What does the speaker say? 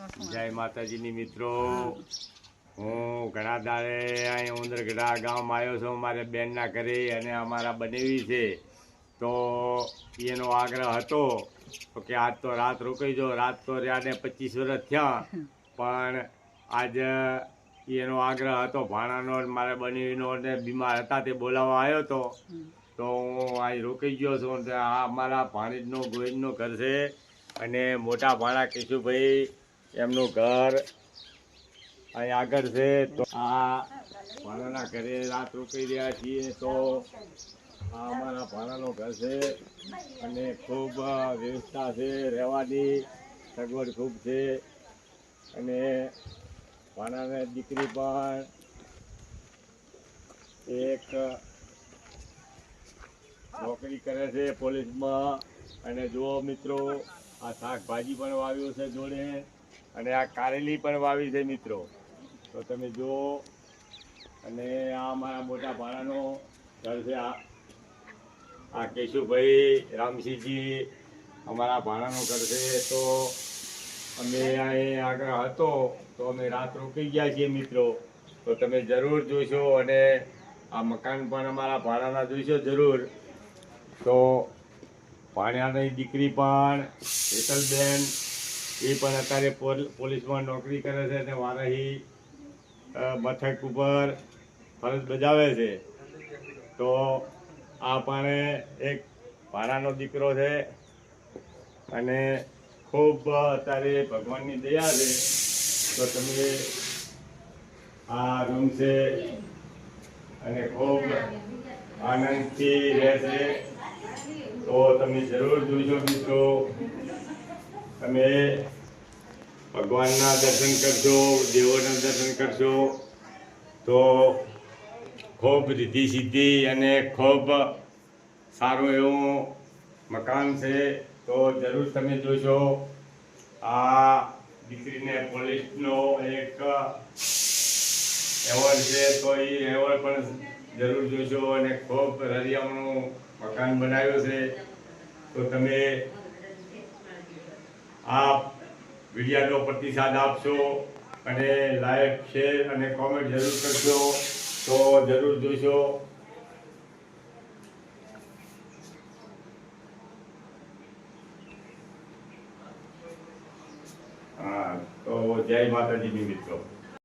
જય માતાજીની મિત્રો, હું ઘણા દાડે અહીં ઉંદરગઢા ગામ આવ્યો છું મારે બેનના ઘરે, અને અમારા બનેવી છે. તો એનો આગ્રહ હતો કે આજ તો રાત રોકાઈ જો. રાત તો રહ્યા 25 વર્ષ થયા, પણ આજ એનો આગ્રહ હતો ભાણાનો, મારા બનેવીનો, ને બીમાર હતા તે બોલાવવા આવ્યો હતો. તો હું અહીં રોકાઈ ગયો છું. આ અમારા ભાણીજનો ગોવિંદનો ઘર છે, અને મોટા ભાણા કેશુભાઈ એમનું ઘર અહીં આગળ છે. તો આ ભાણાના ઘરે રાત રોકાઈ રહ્યા છીએ. તો આ અમારા ભાણાનું ઘર છે, અને ખૂબ વ્યવસ્થા છે, રહેવાની સગવડ ખૂબ છે. અને ભાણાને દીકરી પણ એક નોકરી કરે છે પોલીસમાં. અને જુઓ મિત્રો, આ શાકભાજી પણ વાવ્યું છે જોડે, અને આ કારેલી પણ વાવી છે મિત્રો. તો તમે જુઓ, અને આ અમારા મોટા ભાણાનો ઘર છે. આ કેશુભાઈ રામસિંહજી અમારા ભાણાનું ઘર છે. તો અમે અહીં આગળ હતો તો અમે રાત રોકાઈ ગયા છીએ મિત્રો. તો તમે જરૂર જોશો, અને આ મકાન પણ અમારા ભાણાના જોઈશો જરૂર. તો ભાણિયાની દીકરી પણ હેતલબેન, એ પણ અત્યારે પોલીસમાં નોકરી કરે છે, અને વારાહી મથક ઉપર ફરજ બજાવે છે. તો આ પણ એક ભાણાનો દીકરો છે, અને ખૂબ અત્યારે ભગવાનની દયા છે. તો તમે આ રૂમ છે, અને ખૂબ આનંદથી રહેશે. તો તમે જરૂર જોજો મિત્રો. તમે ભગવાનના દર્શન કરશો, દેવોના દર્શન કરશો, તો ખૂબ રિદ્ધિ સિદ્ધિ અને ખૂબ સારું એવું મકાન છે. તો જરૂર તમે જોશો. આ દીકરીને પોલીસનો એક એવોર્ડ છે, તો એ એવોર્ડ પણ જરૂર જોશો. અને ખૂબ રળિયામણું મકાન બનાવ્યું છે. તો તમે આ વિડીયોનો પ્રતિસાદ આપશો, અને લાઈક, શેર અને કોમેન્ટ જરૂર કરશો. તો જરૂર જોશો. હા, તો જય માતાજીની મિત્રો.